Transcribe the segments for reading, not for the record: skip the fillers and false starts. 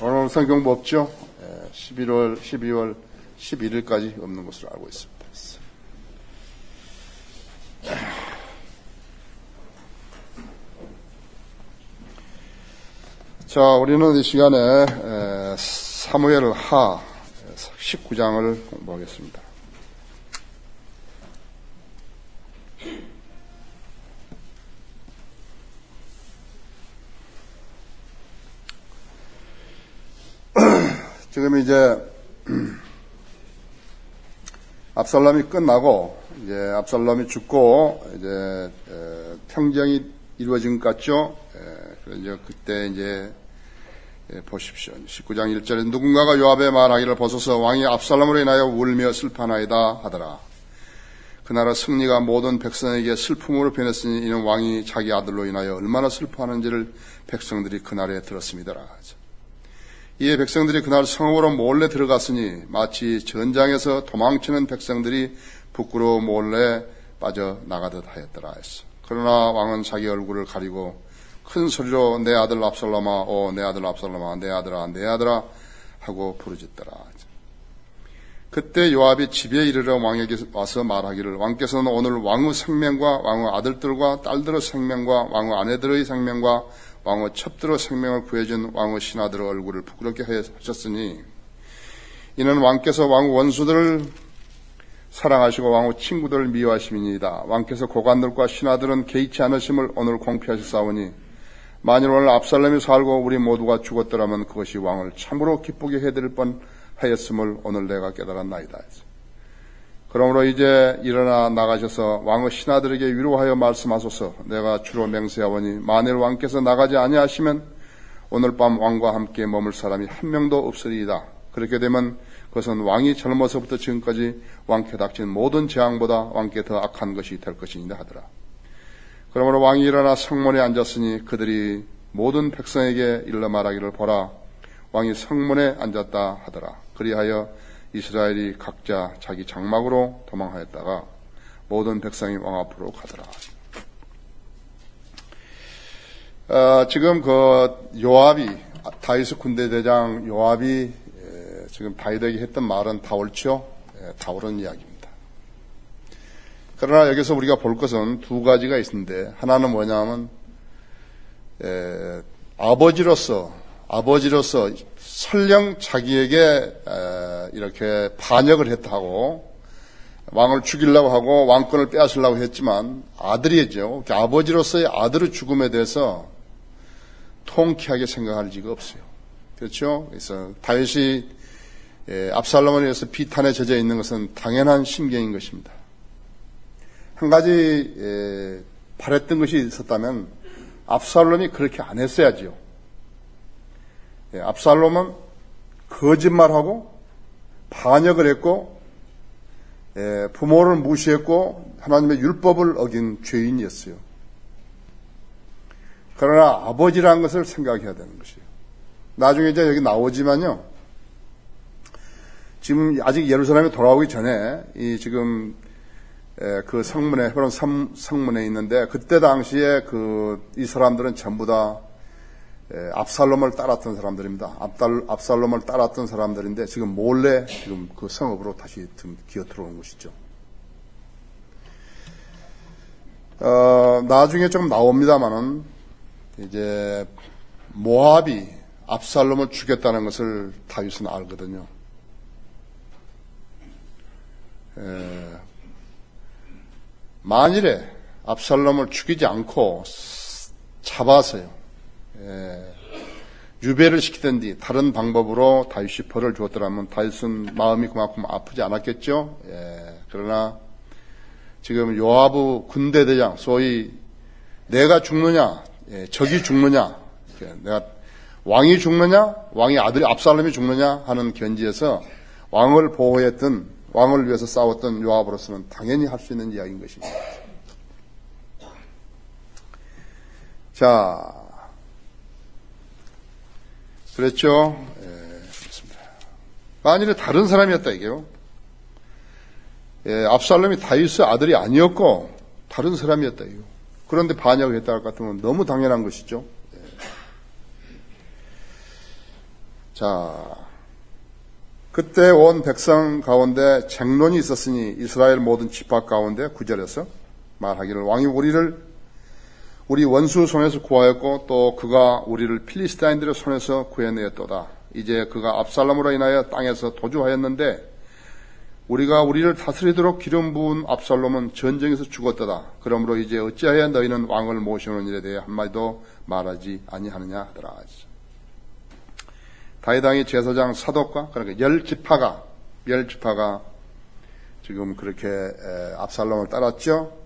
오늘 성경부 없죠? 12월 11일까지 없는 것으로 알고 있습니다. 자, 우리는 이 시간에 사무엘 하 19장을 공부하겠습니다. 지금 이제 압살롬이 끝나고 이제 압살롬이 죽고 이제 평정이 이루어진 것 같죠. 그래서 그때 이제 보십시오. 19장 1절에 누군가가 요압의 말하기를 보소서 왕이 압살롬으로 인하여 울며 슬퍼하나이다 하더라. 그나라 승리가 모든 백성에게 슬픔으로 변했으니 이는 왕이 자기 아들로 인하여 얼마나 슬퍼하는지를 백성들이 그날에 들었음이더라. 이에 백성들이 그날 성읍으로 몰래 들어갔으니 마치 전장에서 도망치는 백성들이 부끄러워 몰래 빠져나가듯 하였더라 했어. 그러나 왕은 자기 얼굴을 가리고 큰 소리로 내 아들 압살롬아, 오 내 아들 압살롬아, 내 아들아, 내 아들아 하고 부르짖더라. 그때 요압이 집에 이르러 왕에게 와서 말하기를 왕께서는 오늘 왕의 생명과 왕의 아들들과 딸들의 생명과 왕의 아내들의 생명과 왕의 첩들의 생명을 구해준 왕의 신하들의 얼굴을 부끄럽게 하셨으니 이는 왕께서 왕의 원수들을 사랑하시고 왕의 친구들을 미워하심이니이다. 왕께서 고관들과 신하들은 개의치 않으심을 오늘 공표하셨사오니 만일 오늘 압살롬이 살고 우리 모두가 죽었더라면 그것이 왕을 참으로 기쁘게 해드릴 뻔하였음을 오늘 내가 깨달았나이다. 그러므로 이제 일어나 나가셔서 왕의 신하들에게 위로하여 말씀하소서. 내가 주로 맹세하오니 만일 왕께서 나가지 아니하시면 오늘 밤 왕과 함께 머물 사람이 한 명도 없으리이다. 그렇게 되면 그것은 왕이 젊어서부터 지금까지 왕께 닥친 모든 재앙보다 왕께 더 악한 것이 될 것이니라 하더라. 그러므로 왕이 일어나 성문에 앉았으니 그들이 모든 백성에게 일러 말하기를 보라 왕이 성문에 앉았다 하더라. 그리하여 이스라엘이 각자 자기 장막으로 도망하였다가 모든 백성이 왕 앞으로 가더라. 지금 그 요압이 다윗의 군대 대장 요압이 지금 다윗에게 했던 말은 다 옳죠. 다 옳은 이야기입니다. 그러나 여기서 우리가 볼 것은 두 가지가 있는데 하나는 뭐냐면 아버지로서 설령 자기에게 이렇게 반역을 했다 하고 왕을 죽이려고 하고 왕권을 빼앗으려고 했지만 아들이죠. 아버지로서의 아들의 죽음에 대해서 통쾌하게 생각할 리가 없어요. 그렇죠? 그래서 다윗이 압살롬에 의해서 비탄에 젖어 있는 것은 당연한 심경인 것입니다. 한 가지 바랬던 것이 있었다면 압살롬이 그렇게 안 했어야죠. 압살롬은 거짓말하고 반역을 했고 부모를 무시했고 하나님의 율법을 어긴 죄인이었어요. 그러나 아버지라는 것을 생각해야 되는 것이에요. 나중에 이제 여기 나오지만요. 지금 아직 예루살렘에 돌아오기 전에 지금 그 성문에 헤브론 성문에 있는데 그때 당시에 이 사람들은 전부 다 압살롬을 따랐던 사람들입니다. 압살롬을 따랐던 사람들인데 지금 몰래 지금 그 성읍으로 다시 기어 들어온 것이죠. 나중에 좀 나옵니다만은 이제 모압이 압살롬을 죽였다는 것을 다윗은 알거든요. 만일에 압살롬을 죽이지 않고 잡아서요. 유배를 시키던 뒤 다른 방법으로 다윗이 벌을 주었더라면 다윗은 마음이 그만큼 아프지 않았겠죠. 그러나 지금 요압의 군대 대장 소위 내가 죽느냐 적이 죽느냐 내가 왕이 죽느냐 왕의 아들이 압살롬이 죽느냐 하는 견지에서 왕을 보호했던 왕을 위해서 싸웠던 요압으로서는 당연히 할 수 있는 이야기인 것입니다. 자, 그랬죠? 그렇습니다. 만일에 다른 사람이었다 이게요. 압살롬이 다윗의 아들이 아니었고 다른 사람이었다 이거. 그런데 반역을 했다 할 것 같으면 너무 당연한 것이죠. 자, 그때 온 백성 가운데 쟁론이 있었으니 이스라엘 모든 지파 가운데 9절에서 말하기를 왕이 우리 원수 손에서 구하였고 또 그가 우리를 필리스타인들의 손에서 구해내었도다. 이제 그가 압살롬으로 인하여 땅에서 도주하였는데 우리가 우리를 다스리도록 기름 부은 압살롬은 전쟁에서 죽었도다. 그러므로 이제 어찌하여 너희는 왕을 모시는 일에 대해 한마디도 말하지 아니하느냐 하더라. 다윗 왕의 제사장 사독과 그러니까 열 지파가 지금 그렇게 압살롬을 따랐죠.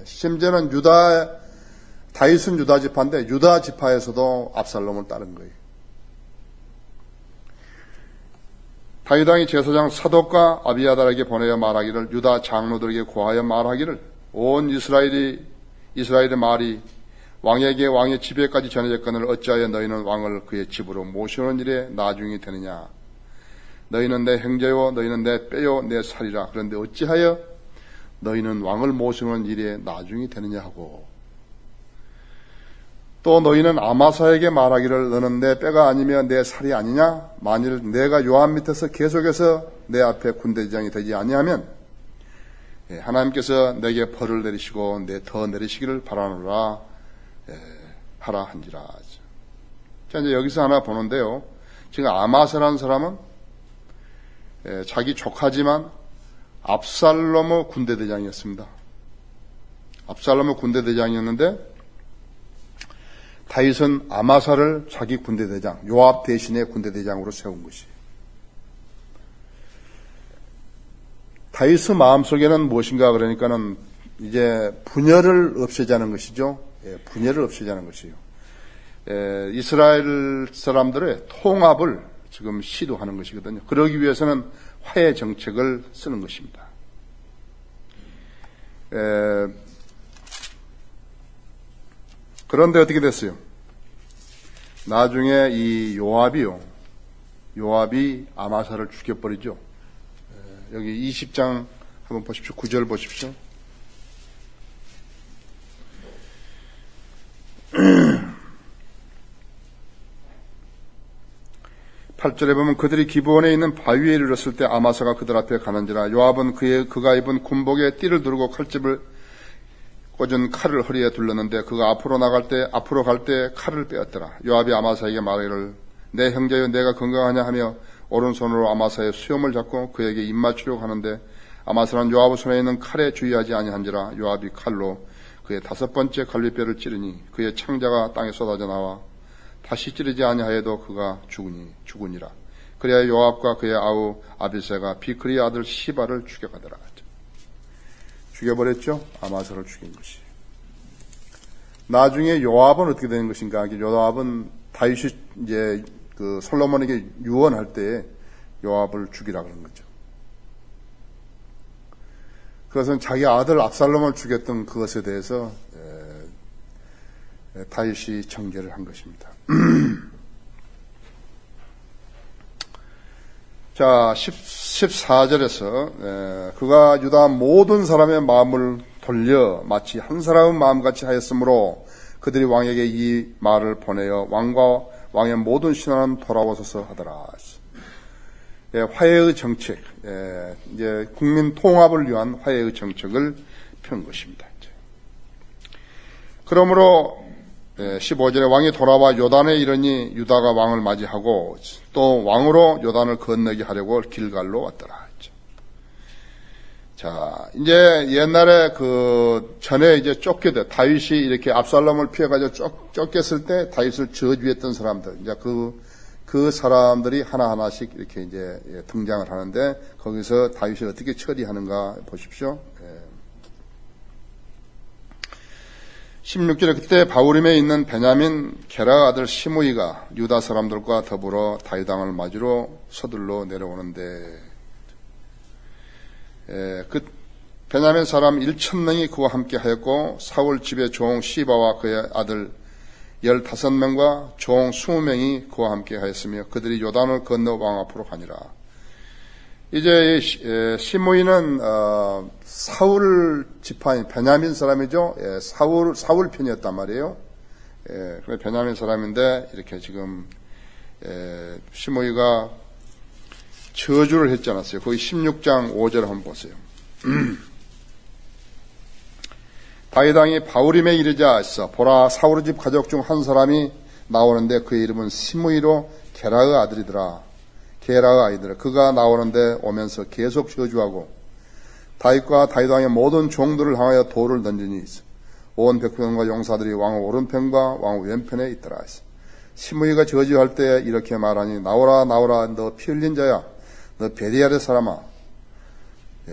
심지어는 다윗은 유다 지파인데 유다 지파에서도 압살롬을 따른 거예요. 다윗 왕이 제사장 사독과 아비아달에게 보내어 말하기를 유다 장로들에게 고하여 말하기를 온 이스라엘의 말이 왕에게 왕의 집에까지 전해졌거늘 어찌하여 너희는 왕을 그의 집으로 모시는 일에 나중이 되느냐. 너희는 내 형제요 너희는 내 뼈요 내 살이라. 그런데 어찌하여 너희는 왕을 모시는 일에 나중이 되느냐 하고 또 너희는 아마사에게 말하기를 너는 내 뼈가 아니며 내 살이 아니냐. 만일 내가 요압 밑에서 계속해서 내 앞에 군대장이 되지 아니하면 하나님께서 내게 벌을 내리시고 더 내리시기를 바라노라 하라 한지라. 자, 이제 여기서 하나 보는데요. 지금 아마사라는 사람은 자기 조카지만 압살롬의 군대대장이었습니다. 압살롬의 군대대장이었는데 다윗은 아마사를 자기 군대대장, 요압 대신의 군대대장으로 세운 것이에요. 다윗의 마음속에는 무엇인가 그러니까는 이제 분열을 없애자는 것이죠. 분열을 없애자는 것이에요. 이스라엘 사람들의 통합을 지금 시도하는 것이거든요. 그러기 위해서는 화해 정책을 쓰는 것입니다. 그런데 어떻게 됐어요? 나중에 이 요압이 아마사를 죽여버리죠. 여기 20장 한번 보십시오. 9절 보십시오. 8절에 보면 그들이 기브온에 있는 바위에 이르렀을 때 아마사가 그들 앞에 가는지라. 요압은 그가 입은 군복에 띠를 두르고 칼집을 꽂은 칼을 허리에 둘렀는데 그가 앞으로 갈 때 칼을 빼었더라. 요압이 아마사에게 말하기를 내 형제여 내가 건강하냐 하며 오른손으로 아마사의 수염을 잡고 그에게 입 맞추려고 하는데 아마사는 요압의 손에 있는 칼에 주의하지 아니한지라. 요압이 칼로 그의 5번째 갈비뼈를 찌르니 그의 창자가 땅에 쏟아져 나와 다시 찌르지 아니하여도 그가 죽으니라. 그래야 요압과 그의 아우 아비새가 비크리의 아들 시바를 죽여가더라. 죽여버렸죠. 아마사를 죽인 것이. 나중에 요압은 어떻게 되는 것인가? 요압은 다윗이 이제 그 솔로몬에게 유언할 때 요압을 죽이라 그런 거죠. 그것은 자기 아들 압살롬을 죽였던 그것에 대해서 다윗이 정죄를 한 것입니다. 자, 14절에서 그가 유다 모든 사람의 마음을 돌려 마치 한 사람의 마음같이 하였으므로 그들이 왕에게 이 말을 보내어 왕과 왕의 모든 신하는 돌아오소서 하더라. 화해의 정책, 이제 국민 통합을 위한 화해의 정책을 편 것입니다. 그러므로 15절에 왕이 돌아와 요단에 이르니 유다가 왕을 맞이하고 또 왕으로 요단을 건너게 하려고 길갈로 왔더라. 자, 이제 옛날에 전에 이제 다윗이 이렇게 압살롬을 피해가지고 쫓겼을 때 다윗을 저주했던 사람들, 이제 그 사람들이 하나하나씩 이렇게 이제 등장을 하는데 거기서 다윗이 어떻게 처리하는가 보십시오. 16절에 그때 바후림에 있는 베냐민 게라 아들 시므이가 유다 사람들과 더불어 다윗 왕을 맞으러 서둘러 내려오는데 그 베냐민 사람 1,000명이 그와 함께 하였고 사울 집의 종 시바와 그의 아들 15명과 종 20명이 그와 함께 하였으며 그들이 요단을 건너 왕 앞으로 가니라. 이제 시므이는 사울 지파인 베냐민 사람이죠. 사울 편이었단 말이에요. 베냐민 사람인데 이렇게 지금 시므이가 저주를 했지 않았어요. 거기 16장 5절 한번 보세요. 다윗 왕이 바후림에 이르자 했어. 보라, 사울의 집 가족 중 한 사람이 나오는데 그의 이름은 시므이로 게라의 아들이더라. 게라의 아이들아. 그가 나오는데 오면서 계속 저주하고 다윗과 다윗 왕의 모든 종들을 향하여 돌을 던지니 있어. 온 백성과 용사들이 왕의 오른편과 왕의 왼편에 있더라 했어. 시므이가 저주할 때 이렇게 말하니 나오라 나오라 너 피 흘린 자야, 너 베리알의 사람아,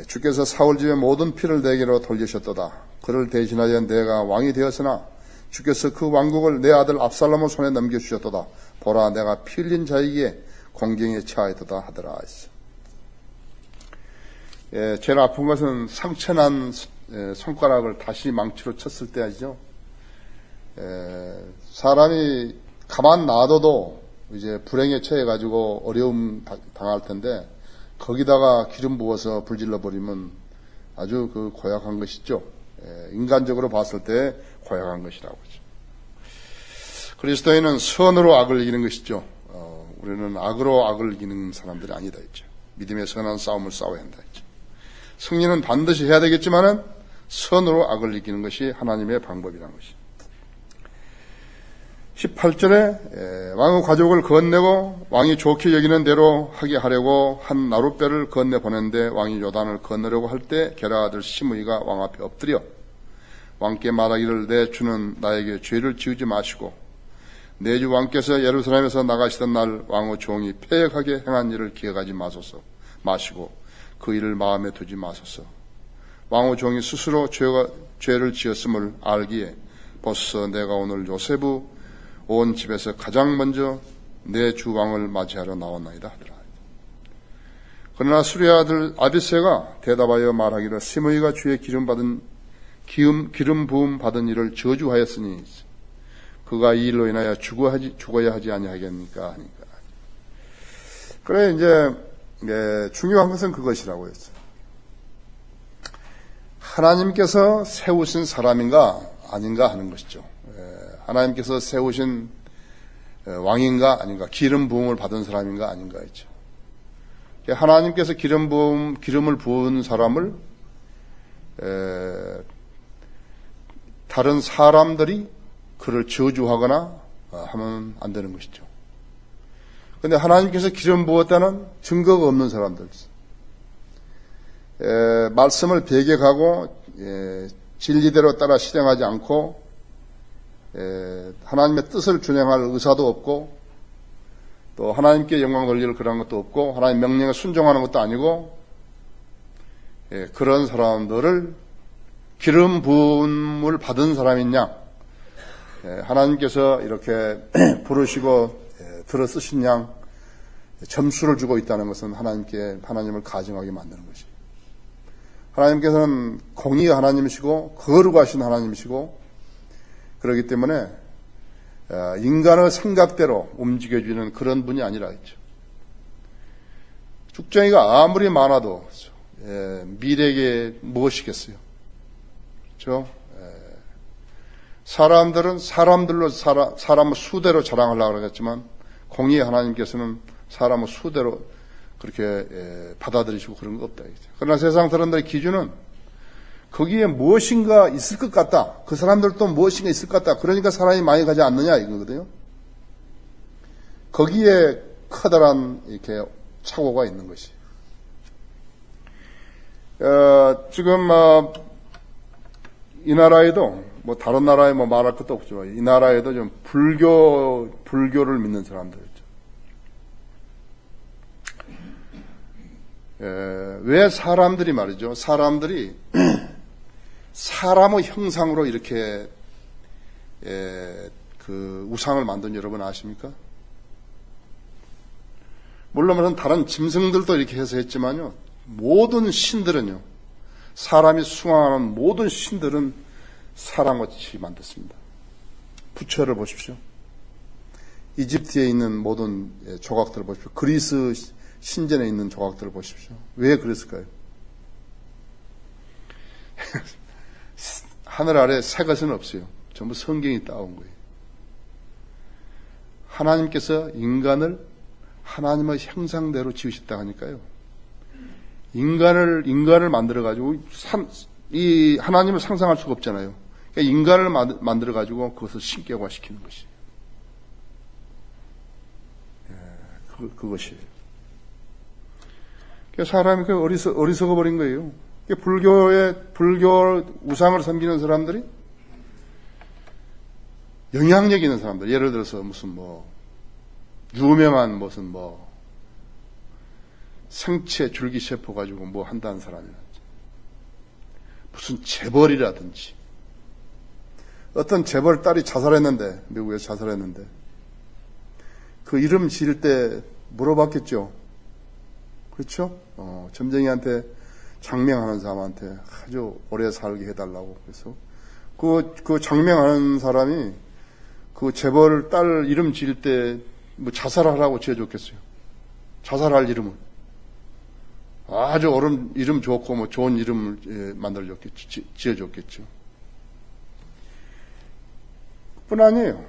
주께서 사울 집의 모든 피를 내게로 돌리셨도다. 그를 대신하여 내가 왕이 되었으나 주께서 그 왕국을 내 아들 압살롬의 손에 넘겨주셨도다. 보라, 내가 피 흘린 자에게 공경에 처하였도다 하더라 했어. 제일 아픈 것은 상처난 손가락을 다시 망치로 쳤을 때 아시죠? 사람이 가만 놔둬도 이제 불행에 처해가지고 어려움 당할 텐데 거기다가 기름 부어서 불질러 버리면 아주 그 고약한 것이죠. 인간적으로 봤을 때 고약한 것이라고 하죠. 그리스도인은 선으로 악을 이기는 것이죠. 우리는 악으로 악을 이기는 사람들이 아니다 했죠. 믿음의 선한 싸움을 싸워야 한다 했죠. 승리는 반드시 해야 되겠지만은 선으로 악을 이기는 것이 하나님의 방법이라는 것이죠. 18절에 왕의 가족을 건네고 왕이 좋게 여기는 대로 하게 하려고 한 나룻배를 건네 보냈는데 왕이 요단을 건너려고 할 때 게라 아들 시므이가 왕 앞에 엎드려 왕께 말하기를 내 주는 나에게 죄를 지우지 마시고 내 주 왕께서 예루살렘에서 나가시던 날 왕의 종이 패역하게 행한 일을 기억하지 마시고 그 일을 마음에 두지 마소서. 왕의 종이 스스로 죄를 지었음을 알기에 벌써 내가 오늘 요셉의 온 집에서 가장 먼저 내 주 왕을 맞이하러 나왔나이다 하더라. 그러나 수리아 아들 아비새가 대답하여 말하기를 시므이가 주의 기름 부음 받은 일을 저주하였으니 그가 이 일로 인하여 죽어야 하지 아니하겠습니까? 하니까. 그래 이제 중요한 것은 그것이라고 했어요. 하나님께서 세우신 사람인가 아닌가 하는 것이죠. 하나님께서 세우신 왕인가 아닌가, 기름 부음을 받은 사람인가 아닌가 했죠. 하나님께서 기름을 부은 사람을 다른 사람들이 그를 저주하거나 하면 안 되는 것이죠. 그런데 하나님께서 기름 부었다는 증거가 없는 사람들, 말씀을 배격하고 진리대로 따라 실행하지 않고 하나님의 뜻을 준행할 의사도 없고 또 하나님께 영광 돌릴 그런 것도 없고 하나님 명령에 순종하는 것도 아니고 그런 사람들을 기름 부음을 받은 사람이냐, 하나님께서 이렇게 부르시고 들어 쓰신 양 점수를 주고 있다는 것은 하나님을 가증하게 만드는 것이에요. 하나님께서는 공의의 하나님이시고 거룩하신 하나님이시고 그렇기 때문에 인간의 생각대로 움직여주는 그런 분이 아니라 했죠. 죽정이가 아무리 많아도 미래에 무엇이겠어요? 그렇죠? 사람들은 사람들로 사람의 수대로 자랑하려고 그러겠지만 공의의 하나님께서는 사람의 수대로 그렇게 받아들이시고 그런 거 없다. 그러나 세상 사람들의 기준은 거기에 무엇인가 있을 것 같다. 그 사람들도 무엇인가 있을 것 같다. 그러니까 사람이 많이 가지 않느냐 이거거든요. 거기에 커다란 이렇게 착오가 있는 것이. 지금 이 나라에도 다른 나라에 말할 것도 없지만 이 나라에도 좀 불교를 믿는 사람들 있죠. 왜 사람들이 말이죠. 사람들이 사람의 형상으로 이렇게 그 우상을 만든 여러분 아십니까? 물론 다른 짐승들도 이렇게 해서 했지만요. 모든 신들은요. 사람이 숭앙하는 모든 신들은 사람같이 만들었습니다. 부처를 보십시오. 이집트에 있는 모든 조각들을 보십시오. 그리스 신전에 있는 조각들을 보십시오. 왜 그랬을까요? 하늘 아래 새 것은 없어요. 전부 성경이 따온 거예요. 하나님께서 인간을 하나님의 형상대로 지으셨다 하니까요. 인간을 만들어가지고, 이 하나님을 상상할 수가 없잖아요. 그러니까 인간을 만들어가지고 그것을 신격화시키는 것이에요. 그것이에요. 그러니까 사람이 어리석어 버린 거예요. 불교 우상을 섬기는 사람들이 영향력 있는 사람들, 예를 들어서 무슨 유명한 생체 줄기세포 가지고 한다는 사람이라든지, 무슨 재벌이라든지, 어떤 재벌 딸이 자살했는데, 미국에서 자살했는데, 그 이름 지을 때 물어봤겠죠. 그렇죠? 점쟁이한테 장명하는 사람한테 아주 오래 살게 해달라고. 그래서 그 장명하는 사람이 그 재벌 딸 이름 지을 때 자살하라고 지어줬겠어요. 자살할 이름을. 아주 이름 좋고 좋은 이름을 만들어줬겠죠. 지어줬겠죠. 뿐 아니에요.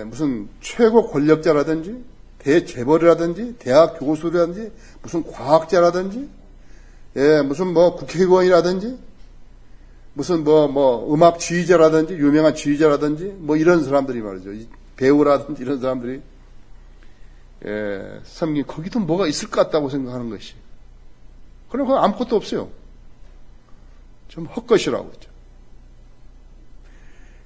무슨 최고 권력자라든지 대재벌이라든지 대학 교수라든지 무슨 과학자라든지 무슨 국회의원이라든지 무슨 음악 지휘자라든지 유명한 지휘자라든지 이런 사람들이 말이죠. 배우라든지 이런 사람들이 섬긴 거기도 뭐가 있을 것 같다고 생각하는 것이. 그럼 그건 아무것도 없어요. 좀 헛것이라고 했죠.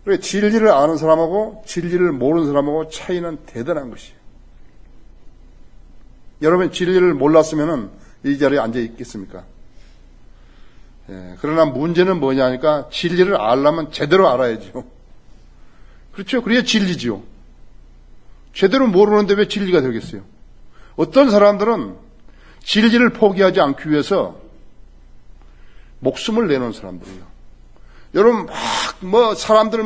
그래, 진리를 아는 사람하고 진리를 모르는 사람하고 차이는 대단한 것이에요. 여러분 진리를 몰랐으면 이 자리에 앉아 있겠습니까? 그러나 문제는 뭐냐니까 진리를 알려면 제대로 알아야죠. 그렇죠? 그래야 진리지요. 제대로 모르는데 왜 진리가 되겠어요? 어떤 사람들은 진리를 포기하지 않기 위해서 목숨을 내놓은 사람들이에요. 여러분 사람들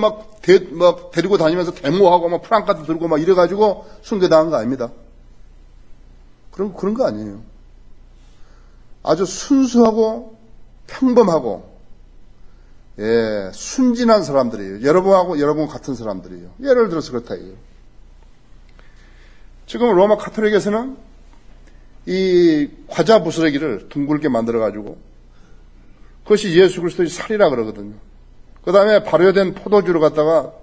데리고 다니면서 데모하고 프랑카드 들고 이래가지고 순교당한 거 아닙니다. 그런 거 아니에요. 아주 순수하고 평범하고 순진한 사람들이에요. 여러분 같은 사람들이에요. 예를 들어서 그렇다 이거예요. 지금 로마 카톨릭에서는 이 과자 부스러기를 둥글게 만들어가지고 그것이 예수 그리스도의 살이라 그러거든요. 그 다음에 발효된 포도주를 갖다가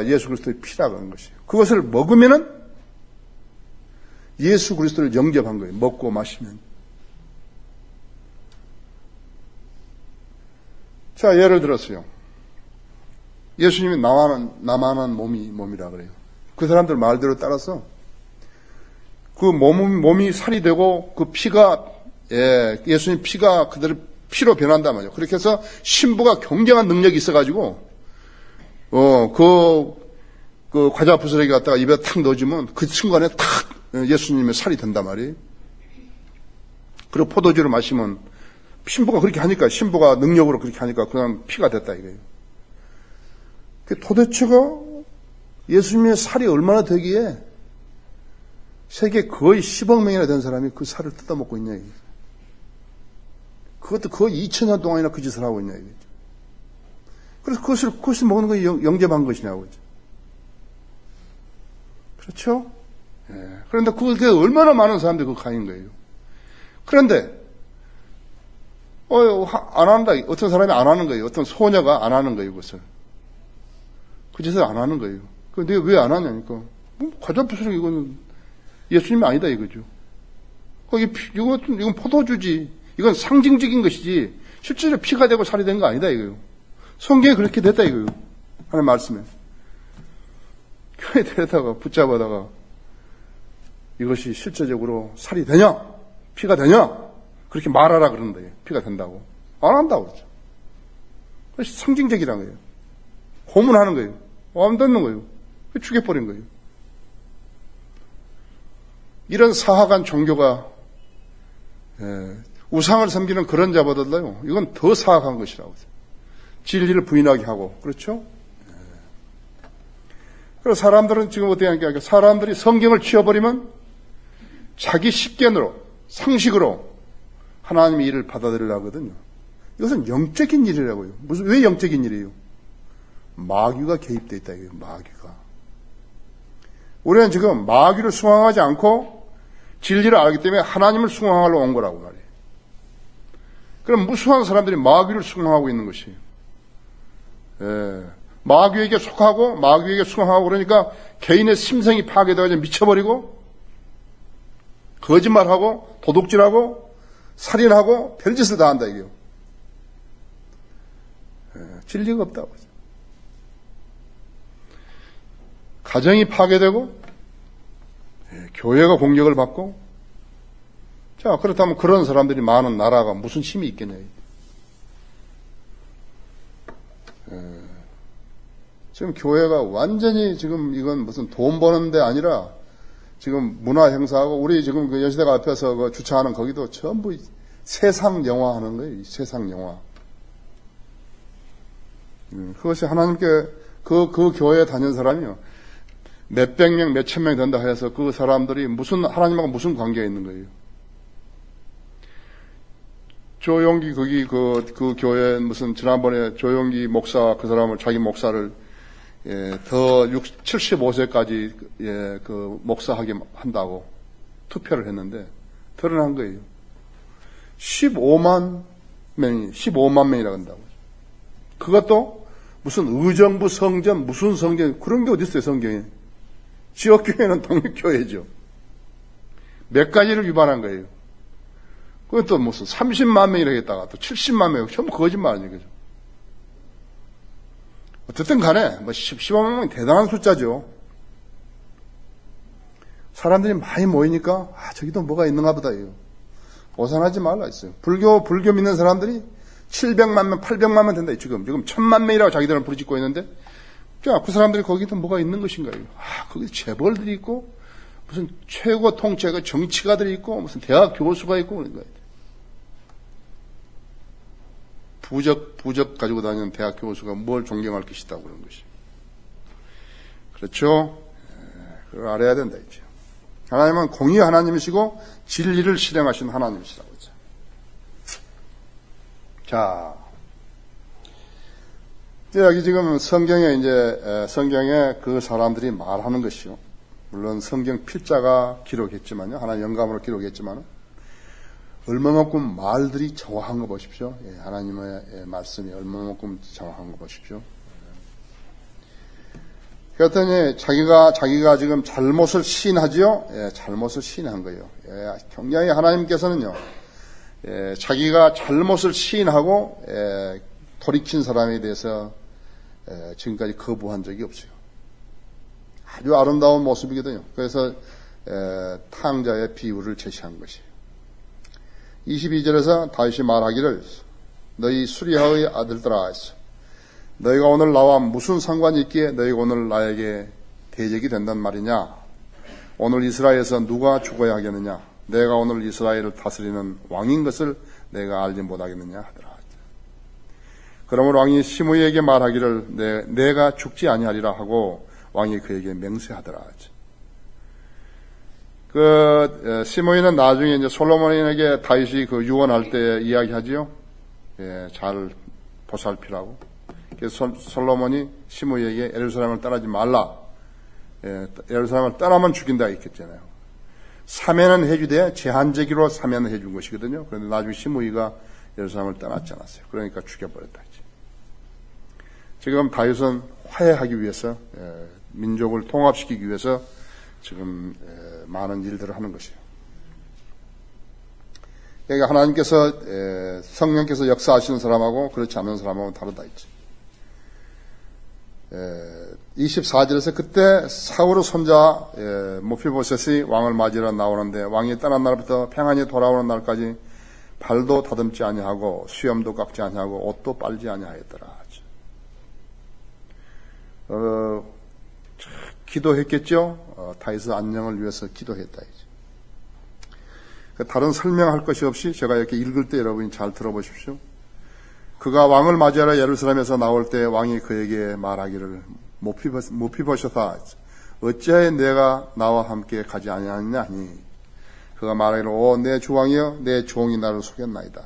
예수 그리스도의 피라 그러는 것이에요. 그것을 먹으면은 예수 그리스도를 영접한 거예요. 먹고 마시면. 자, 예를 들었어요. 예수님이 나만한 몸이라 그래요. 그 사람들 말대로 따라서 그 몸이 살이 되고 그 피가 예수님 피가 그대로 피로 변한단 말이에요. 그렇게 해서 신부가 굉장한 능력이 있어가지고 그 과자 부스러기 갖다가 입에 탁 넣어주면 그 순간에 탁 예수님의 살이 된단 말이에요. 그리고 포도주를 마시면 신부가 그렇게 하니까 신부가 능력으로 그렇게 하니까 그냥 피가 됐다 이거예요. 도대체가 예수님의 살이 얼마나 되기에 세계 거의 10억 명이나 된 사람이 그 살을 뜯어먹고 있냐 이거예요. 그것도 거의 2000년 동안이나 그 짓을 하고 있냐 이거죠. 그래서 그것을 먹는 거 영접한 것이냐고. 그렇죠? 그런데 그게 얼마나 많은 사람들이 그거 가인 거예요. 그런데 안 한다. 어떤 사람이 안 하는 거예요. 어떤 소녀가 안 하는 거예요. 그것을. 그 짓을 안 하는 거예요. 근데 왜 안 하냐니까. 과자 부스러기 이거는 예수님이 아니다 이거죠. 이건 포도주지. 이건 상징적인 것이지 실제로 피가 되고 살이 된 거 아니다 이거예요. 성경에 그렇게 됐다 이거예요. 하나님 말씀에. 교회 데려다가 붙잡아다가 이것이 실제적으로 살이 되냐? 피가 되냐? 그렇게 말하라 그러는데 피가 된다고. 안 한다고 그러죠. 그것이 상징적이라는 거예요. 고문하는 거예요. 안 듣는 거예요. 죽여버린 거예요. 이런 사악한 종교가 우상을 섬기는 그런 자보다도요. 이건 더 사악한 것이라고. 진리를 부인하게 하고. 그렇죠? 그래서 사람들은 지금 어떻게 하니까 사람들이 성경을 치워버리면 자기 식견으로 상식으로 하나님의 일을 받아들이려고 하거든요. 이것은 영적인 일이라고요. 왜 영적인 일이에요? 마귀가 개입되어 있다. 이거예요. 마귀가. 우리는 지금 마귀를 숭앙하지 않고 진리를 알기 때문에 하나님을 숭앙하러 온 거라고 말이에요. 그럼 무수한 사람들이 마귀를 숭앙하고 있는 것이에요. 예. 마귀에게 속하고 마귀에게 숭앙하고 그러니까 개인의 심성이 파괴되어서 미쳐버리고 거짓말하고 도둑질하고 살인하고 별짓을 다 한다 이게요. 예. 진리가 없다고. 가정이 파괴되고 교회가 공격을 받고 자 그렇다면 그런 사람들이 많은 나라가 무슨 힘이 있겠냐요. 지금 교회가 완전히 지금 이건 무슨 돈 버는 데 아니라 지금 문화 행사하고 우리 지금 그 여시대가 앞에서 그 주차하는 거기도 전부 세상 영화 하는 거예요. 세상 영화. 그것이 하나님께 그 교회에 다니는 사람이요. 몇백 명, 몇천 명 된다 해서 그 사람들이 무슨, 하나님하고 무슨 관계가 있는 거예요? 조용기, 거기, 그 교회, 무슨, 지난번에 조용기 목사, 그 사람을, 자기 목사를, 더 75세까지, 그, 목사하게 한다고 투표를 했는데, 드러난 거예요. 15만 명이라고 한다고. 그것도 무슨 의정부 성전, 무슨 성전, 그런 게 어디 있어요, 성경에. 지역교회는 독립교회죠. 몇 가지를 위반한 거예요. 그것도 무슨 30만 명이라고 했다가 또 70만 명, 전부 거짓말 아니에요. 그죠? 어쨌든 간에, 15만 명이 대단한 숫자죠. 사람들이 많이 모이니까, 저기도 뭐가 있는가 보다, 이요. 오산하지 말라 했어요. 불교 믿는 사람들이 700만 명, 800만 명 된다, 지금 1000만 명이라고 자기들은 부르짖고 있는데, 자, 그 사람들이 거기도 뭐가 있는 것인가요? 거기 재벌들이 있고, 무슨 최고 통치가 정치가들이 있고, 무슨 대학 교수가 있고, 그런 거예요. 부적 가지고 다니는 대학 교수가 뭘 존경할 것이다, 그런 것이. 그렇죠? 그걸 알아야 된다, 이제. 하나님은 공의 하나님이시고, 진리를 실행하신 하나님이시라고 했죠. 자. 여기 지금 성경에 그 사람들이 말하는 것이요. 물론 성경 필자가 기록했지만요. 하나님 영감으로 기록했지만, 얼마만큼 말들이 정확한 거 보십시오. 하나님의 말씀이 얼마만큼 정확한 거 보십시오. 그랬더니 자기가 지금 잘못을 시인하지요. 잘못을 시인한 거예요. 굉장히 하나님께서는요. 자기가 잘못을 시인하고 돌이킨 사람에 대해서 지금까지 거부한 적이 없어요. 아주 아름다운 모습이거든요. 그래서 탕자의 비유를 제시한 것이에요. 22절에서 다윗이 말하기를 너희 수리아의 아들들아 했어. 너희가 오늘 나와 무슨 상관이 있기에 너희가 오늘 나에게 대적이 된단 말이냐. 오늘 이스라엘에서 누가 죽어야 하겠느냐. 내가 오늘 이스라엘을 다스리는 왕인 것을 내가 알지 못하겠느냐 하더라. 그러므로 왕이 시므이에게 말하기를 내가 죽지 아니하리라 하고 왕이 그에게 맹세하더라. 시므이는 나중에 이제 솔로몬에게 다윗이 그 유언할 때 이야기하지요. 잘 보살피라고. 그래서 솔로몬이 시므이에게 예루살렘을 떠나지 말라. 예루살렘을 떠나면 죽인다 했겠잖아요. 사면은 해주되 제한적으로 사면을 해준 것이거든요. 그런데 나중에 시므이가 예루살렘을 떠났지 않았어요. 그러니까 죽여버렸다. 지금 다윗은 화해하기 위해서 민족을 통합시키기 위해서 지금 많은 일들을 하는 것이에요. 그러니까 하나님께서 성령께서 역사하시는 사람하고 그렇지 않은 사람하고 다르다 했죠. 24절에서 그때 사울의 손자 모피보셋이 왕을 맞으러 나오는데 왕이 떠난 날부터 평안히 돌아오는 날까지 발도 다듬지 아니하고 수염도 깎지 아니하고 옷도 빨지 아니하였더라. 기도했겠죠. 다윗의 안녕을 위해서 기도했다. 다른 설명할 것이 없이 제가 이렇게 읽을 때 여러분이 잘 들어보십시오. 그가 왕을 맞이하러 예루살렘에서 나올 때 왕이 그에게 말하기를 모피보셋아 어찌하여 내가 나와 함께 가지 아니하느냐 하니 그가 말하기를 오 내 주왕이여 내 종이 나를 속였나이다.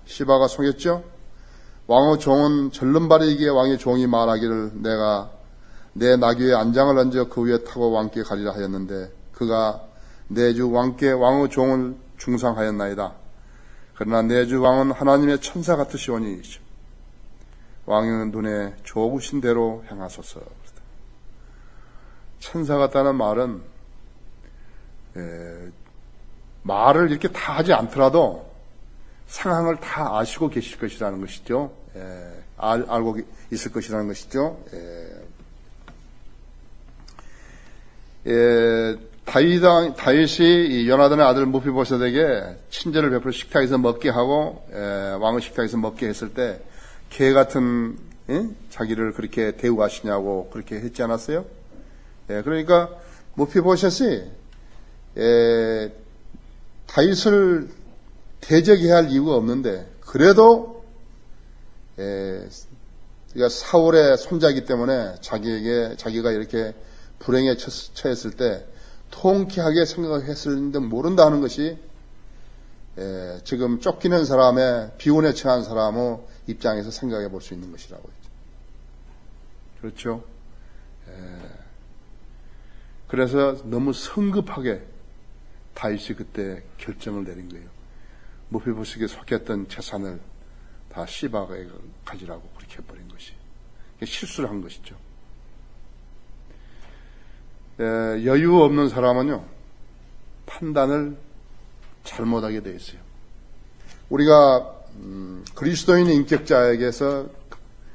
시바가 속였죠. 왕의 종은 절름발이기에 왕의 종이 말하기를 내가 내 나귀에 안장을 얹어 그 위에 타고 왕께 가리라 하였는데 그가 내 주 왕께 왕의 종을 중상하였나이다. 그러나 내 주 왕은 하나님의 천사 같으시오니 왕의 눈에 좋으신 대로 행하소서. 천사 같다는 말은 말을 이렇게 다 하지 않더라도 상황을 다 아시고 계실 것이라는 것이죠. 알고 있을 것이라는 것이죠. 다윗이 요나단의 아들 무비보셋에게 친절을 베풀어 식탁에서 먹게 하고 왕의 식탁에서 먹게 했을 때 개 같은 자기를 그렇게 대우하시냐고 그렇게 했지 않았어요? 그러니까 무비보셋이 다윗을 대적해야 할 이유가 없는데 그래도 그러니까 사울의 손자이기 때문에 자기가 이렇게 불행에 처했을 때 통쾌하게 생각했을는데 모른다는 것이 지금 쫓기는 사람의 비운에 처한 사람의 입장에서 생각해 볼 수 있는 것이라고 했죠. 그렇죠? 그래서 너무 성급하게 다윗이 그때 결정을 내린 거예요. 무비보셋에게 속했던 재산을 다 시바에게 가지라고 그렇게 해버린 것이 실수를 한 것이죠. 여유 없는 사람은요 판단을 잘못하게 되어 있어요. 우리가 그리스도인 인격자에게서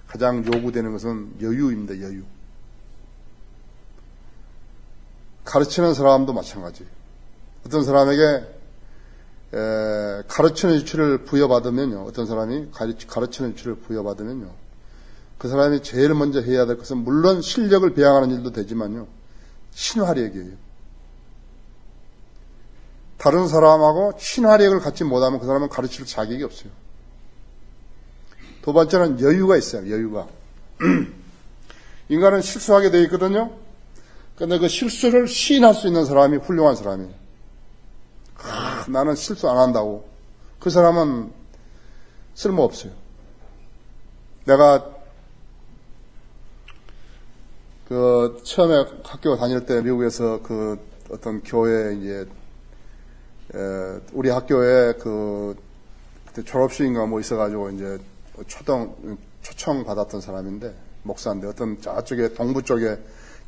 가장 요구되는 것은 여유입니다. 여유. 가르치는 사람도 마찬가지. 어떤 사람에게 가르치는 위치를 부여받으면요, 어떤 사람이 가르치는 위치를 부여받으면요, 그 사람이 제일 먼저 해야 될 것은 물론 실력을 배양하는 일도 되지만요, 친화력이에요. 다른 사람하고 친화력을 갖지 못하면 그 사람은 가르칠 자격이 없어요. 두 번째는 여유가 있어요. 여유가. 인간은 실수하게 되어 있거든요. 그런데 그 실수를 시인할 수 있는 사람이 훌륭한 사람이에요. 나는 실수 안 한다고. 그 사람은 쓸모없어요. 내가 처음에 학교 다닐 때 미국에서 어떤 교회 이제 우리 학교에 그때 졸업식인가 뭐 있어가지고 이제 초청 받았던 사람인데 목사인데 어떤 저쪽에 동부 쪽에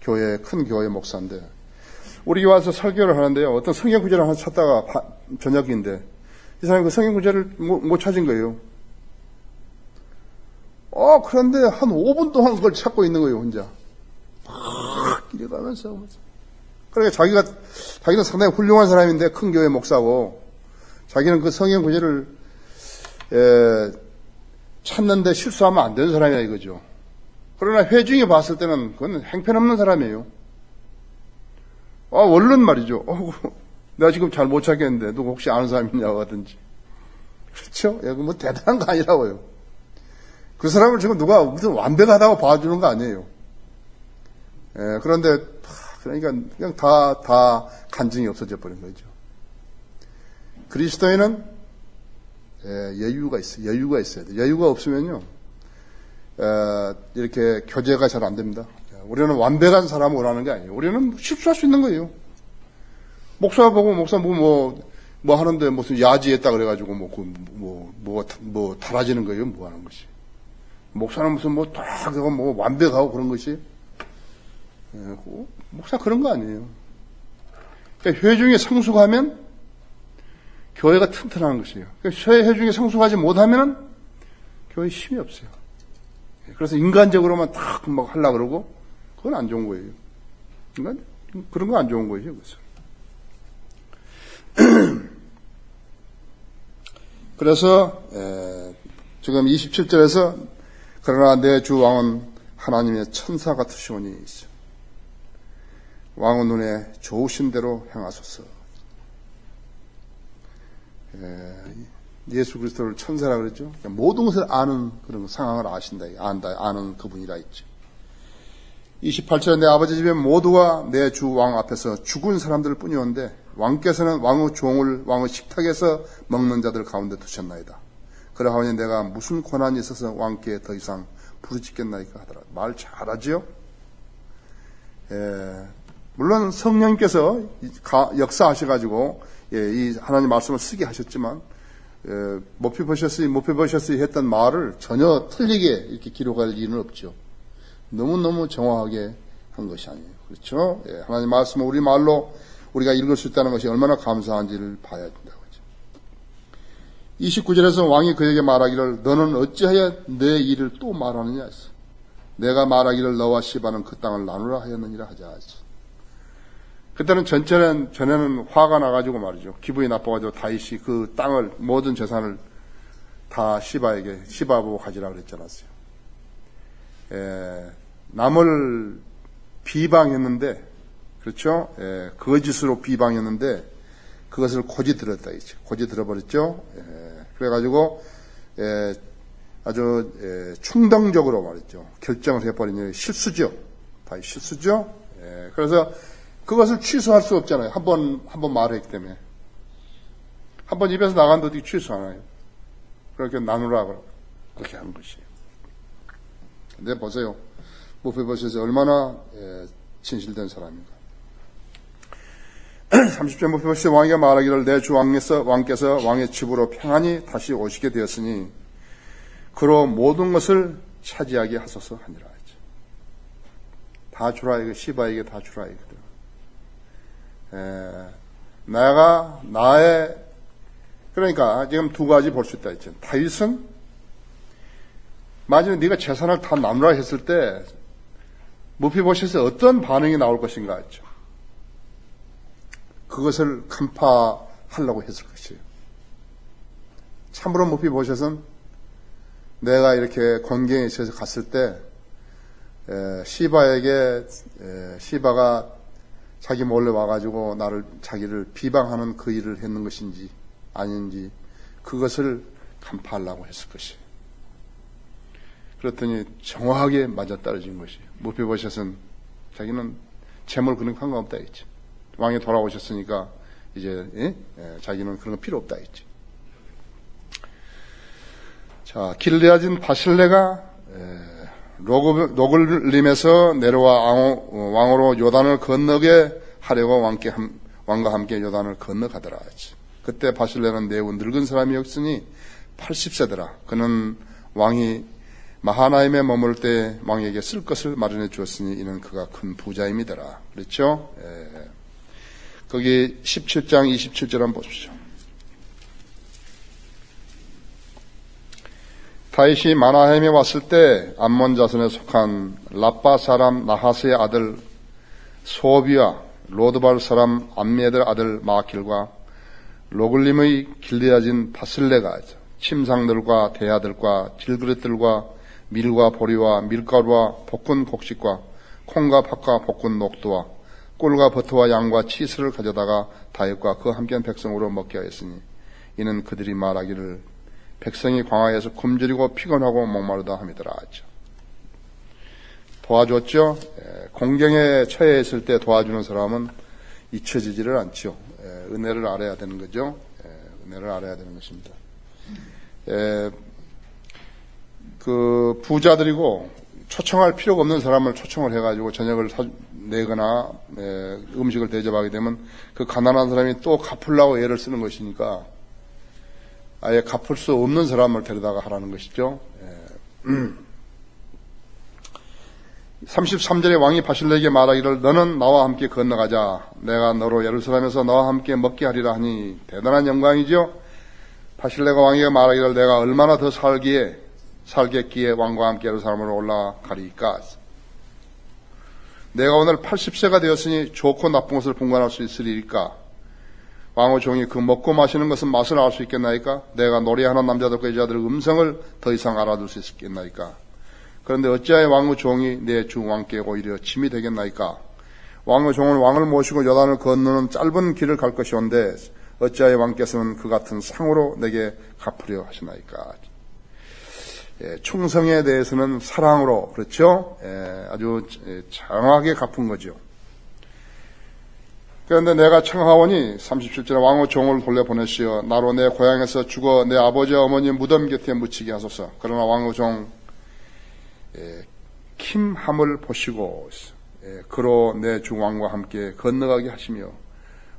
큰 교회 목사인데 우리 와서 설교를 하는데요. 어떤 성경 구절을 하나 찾다가 저녁인데 이 사람이 그 성경 구절을 못 찾은 거예요. 그런데 한 5분 동안 그걸 찾고 있는 거예요, 혼자. 막 이래가면서. 그러니까 자기는 상당히 훌륭한 사람인데 큰 교회 목사고 자기는 그 성경 구절을 찾는데 실수하면 안 되는 사람이야 이거죠. 그러나 회중이 봤을 때는 그건 행편없는 사람이에요. 원론 말이죠. 내가 지금 잘 못 찾겠는데 누구 혹시 아는 사람 있냐고 하든지. 그렇죠? 뭐 대단한 거 아니라고요. 그 사람을 지금 누가 무슨 완벽하다고 봐주는 거 아니에요. 그런데 그러니까 그냥 다 간증이 없어져 버린 거죠. 그리스도인은 여유가 있어요. 여유가 있어야 돼요. 여유가 없으면요, 이렇게 교제가 잘 안 됩니다. 우리는 완벽한 사람을 원하는 게 아니에요. 우리는 실수할 수 있는 거예요. 목사 보고 목사 뭐 하는데 무슨 야지했다 그래가지고 뭐 달아지는 거예요. 뭐 하는 것이. 목사는 무슨 뭐 완벽하고 그런 것이. 목사 그런 거 아니에요. 그러니까 회중이 성숙하면 교회가 튼튼한 것이에요. 그러니까 회중이 성숙하지 못하면 교회에 힘이 없어요. 그래서 인간적으로만 딱 막 하려고 그러고 그건 안 좋은 거예요. 그런 거 안 좋은 거예요. 그래서 지금 27절에서 그러나 내 주 왕은 하나님의 천사 같으시오니 왕의 눈에 좋으신 대로 행하소서. 예수 그리스도를 천사라 그랬죠. 모든 것을 아는 그런 상황을 아는 그분이라 했죠. 28절에 내 아버지 집에 모두가 내 주 왕 앞에서 죽은 사람들 뿐이었는데 왕께서는 왕의 종을 왕의 식탁에서 먹는 자들 가운데 두셨나이다. 그러하니 내가 무슨 권한이 있어서 왕께 더 이상 부르짖겠나이까 하더라. 말 잘하지요? 물론 성령님께서 역사하셔가지고 이 하나님 말씀을 쓰게 하셨지만 못 펴보셨으니 했던 말을 전혀 틀리게 이렇게 기록할 이유는 없죠. 너무너무 정확하게 한 것이 아니에요. 그렇죠? 하나님 말씀을 우리 말로 우리가 읽을 수 있다는 것이 얼마나 감사한지를 봐야 된다고 하죠. 29절에서 왕이 그에게 말하기를 너는 어찌하여 내 일을 또 말하느냐 했어. 내가 말하기를 너와 시바는 그 땅을 나누라 하였느니라 하자 하지. 그때는 전에는 화가 나가지고 말이죠. 기분이 나빠가지고 다윗이 그 땅을 모든 재산을 다 시바보고 가지라 그랬지 않았어요. 남을 비방했는데, 그렇죠? 거짓으로 비방했는데 그것을 고지 들었다 이죠. 고지 들어버렸죠. 그래가지고 아주 충동적으로 말이죠. 결정을 해버린 실수죠. 다윗 실수죠. 그래서 그것을 취소할 수 없잖아요. 한 번 말했기 때문에. 한 번 입에서 나간데 어떻게 취소하나요? 그렇게 나누라, 그렇게 하는 것이에요. 근데 보세요. 무표보셋이 얼마나 진실된 사람인가. 30절 무표보셋 왕에게 말하기를 내 주 왕께서 왕의 집으로 평안히 다시 오시게 되었으니 그로 모든 것을 차지하게 하소서 하니라 했죠. 다 주라 이거 시바에게 다 주라 이거든. 그러니까 지금 두 가지 볼 수 있다 했죠. 다윗은 만약에 네가 재산을 다 나누라 했을 때 무피보셋에 어떤 반응이 나올 것인가 했죠. 그것을 간파하려고 했을 것이에요. 참으로 무피보셋은 내가 이렇게 권경에 있어서 갔을 때 시바가 자기 몰래 와가지고 자기를 비방하는 그 일을 했는 것인지 아닌지 그것을 간파하려고 했을 것이에요. 그랬더니 정확하게 맞아떨어진 것이에요. 무피보셋은 자기는 재물 그런 거 상관없다 했지. 왕이 돌아오셨으니까 이제 자기는 그런 거 필요 없다 했지. 자, 길르앗인 바실레가 로글림에서 내려와 왕으로 요단을 건너게 하려고 왕과 함께 요단을 건너가더라 했지. 그때 바실레는 매우 늙은 사람이었으니 80세더라. 그는 왕이 마하나임에 머물 때 왕에게 쓸 것을 마련해 주었으니 이는 그가 큰 부자임이더라. 그렇죠? 거기 17장 27절 한번 보십시오. 다윗이 마하나임에 왔을 때 암몬 자손에 속한 라빠 사람 나하스의 아들 소비와 로드발 사람 암미에들 아들 마킬과 로글림의 길르앗인 바슬레가 침상들과 대야들과 질그릇들과 밀과 보리와 밀가루와 볶은 곡식과 콩과 팥과 볶은 녹두와 꿀과 버터와 양과 치즈를 가져다가 다윗과 그 함께한 백성으로 먹게 하였으니 이는 그들이 말하기를 백성이 광야에서 굶주리고 피곤하고 목마르다 함이더라 하죠. 도와줬죠. 공경에 처해 있을 때 도와주는 사람은 잊혀지지를 않죠. 은혜를 알아야 되는 거죠. 은혜를 알아야 되는 것입니다. 그 부자들이고 초청할 필요가 없는 사람을 초청을 해가지고 저녁을 내거나 음식을 대접하게 되면 그 가난한 사람이 또 갚으려고 애를 쓰는 것이니까 아예 갚을 수 없는 사람을 데려다가 하라는 것이죠. 33절에 왕이 바실레에게 말하기를 너는 나와 함께 건너가자. 내가 너로 예루살렘에서 너와 함께 먹게 하리라 하니 대단한 영광이죠. 바실레가 왕에게 말하기를 내가 얼마나 더 살겠기에 왕과 함께 예루살렘으로 올라가리까. 내가 오늘 80세가 되었으니 좋고 나쁜 것을 분간할 수 있으리까. 왕의 종이 그 먹고 마시는 것은 맛을 알 수 있겠나이까? 내가 노래하는 남자들과 여자들의 음성을 더 이상 알아둘 수 있겠나이까? 그런데 어찌하여 왕의 종이 내 주 왕께 오히려 짐이 되겠나이까? 왕의 종은 왕을 모시고 요단을 건너는 짧은 길을 갈 것이온데 어찌하여 왕께서는 그 같은 상으로 내게 갚으려 하시나이까? 충성에 대해서는 사랑으로, 그렇죠? 아주 장하게 갚은 거죠. 그런데 내가 청하오니 37절에 왕의 종을 돌려보내시어 나로 내 고향에서 죽어 내 아버지와 어머니 무덤 곁에 묻히게 하소서. 그러나 왕의 종 kim함을 보시고 그로 내 주 왕과 함께 건너가게 하시며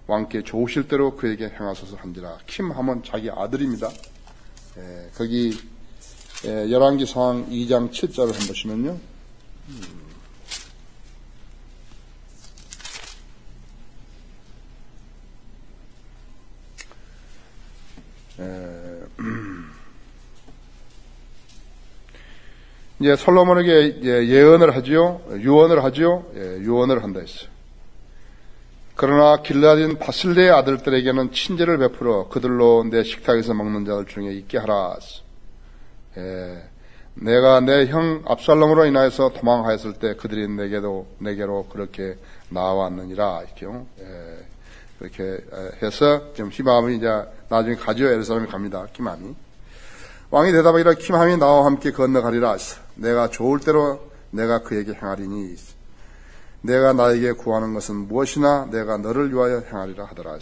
왕께 좋으실 대로 그에게 행하소서 한지라. 킴함은 자기 아들입니다. 거기 열왕기상 2장 7절을 한번 보시면요. 이제 솔로몬에게 예언을 하지요. 유언을 하지요. 유언을 한다 했어요. 그러나 길라딘 바슬레의 아들들에게는 친절을 베풀어 그들로 내 식탁에서 먹는 자들 중에 있게 하라. 내가 내 형 압살롬으로 인하여서 도망하였을 때 그들이 내게로 그렇게 나왔느니라. 이렇게요. 그렇게 해서 지금 히밤이 이제 나중에 가죠. 예루살렘에 갑니다. 키맘이. 왕이 대답하기를 키맘이 나와 함께 건너가리라. 내가 좋을 대로 내가 그에게 행하리니 내가 나에게 구하는 것은 무엇이나 내가 너를 위하여 행하리라 하더라.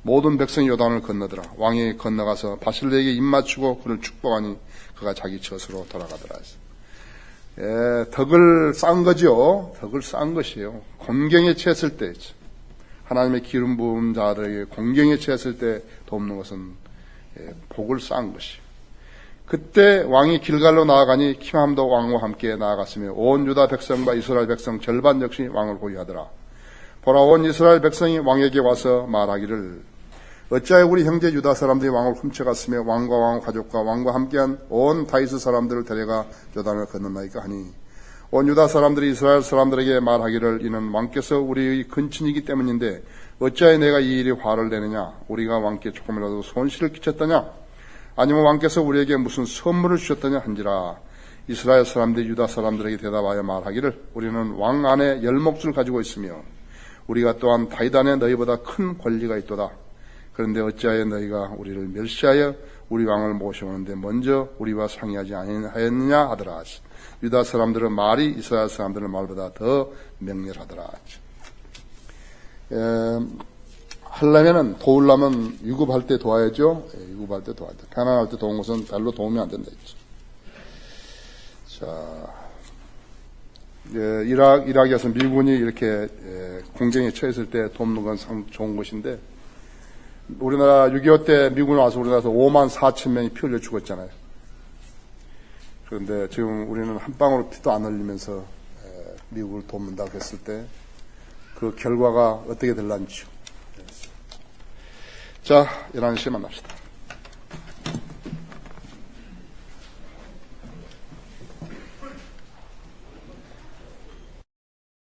모든 백성이 요단을 건너더라. 왕이 건너가서 바실레에게 입맞추고 그를 축복하니 그가 자기 젖으로 돌아가더라. 덕을 쌓은 거죠. 덕을 쌓은 것이에요. 곤경에 처했을 때 하나님의 기름 부은 자들에게 공경에 처했을 때 돕는 것은 복을 쌓은 것이에요. 그때 왕이 길갈로 나아가니 킴함도 왕과 함께 나아갔으며 온 유다 백성과 이스라엘 백성 절반 역시 왕을 호위하더라. 보라, 온 이스라엘 백성이 왕에게 와서 말하기를 어찌하여 우리 형제 유다 사람들이 왕을 훔쳐갔으며 왕과 왕 가족과 왕과 함께한 온 다윗 사람들을 데려가 요단을 건넜나이까 하니 온 유다 사람들이 이스라엘 사람들에게 말하기를 이는 왕께서 우리의 근친이기 때문인데 어찌하여 내가 이 일에 화를 내느냐. 우리가 왕께 조금이라도 손실을 끼쳤더냐. 아니면 왕께서 우리에게 무슨 선물을 주셨더냐 한지라. 이스라엘 사람들이 유다 사람들에게 대답하여 말하기를 우리는 왕 안에 열목줄 가지고 있으며 우리가 또한 다윗 안에 너희보다 큰 권리가 있도다. 그런데 어찌하여 너희가 우리를 멸시하여 우리 왕을 모셔오는데 먼저 우리와 상의하지 아니하였느냐 하더라. 유다 사람들은 말이 이스라엘 사람들의 말보다 더 맹렬하더라. 하려면은 도우려면 유급할 때 도와야죠. 유급할 때 도와야 돼. 편안할 때 도운 것은 별로 도우면 안 된다 했죠. 자, 이라크에서 미군이 이렇게 공경에 처했을 때 돕는 건 참 좋은 것인데 우리나라 6.25 때 미군이 와서 우리나라에서 54,000명이 피 흘려 죽었잖아요. 그런데 지금 우리는 한 방울 피도 안 흘리면서 미국을 돕는다고 했을 때 그 결과가 어떻게 될런지요. 자, 11시에 만납시다.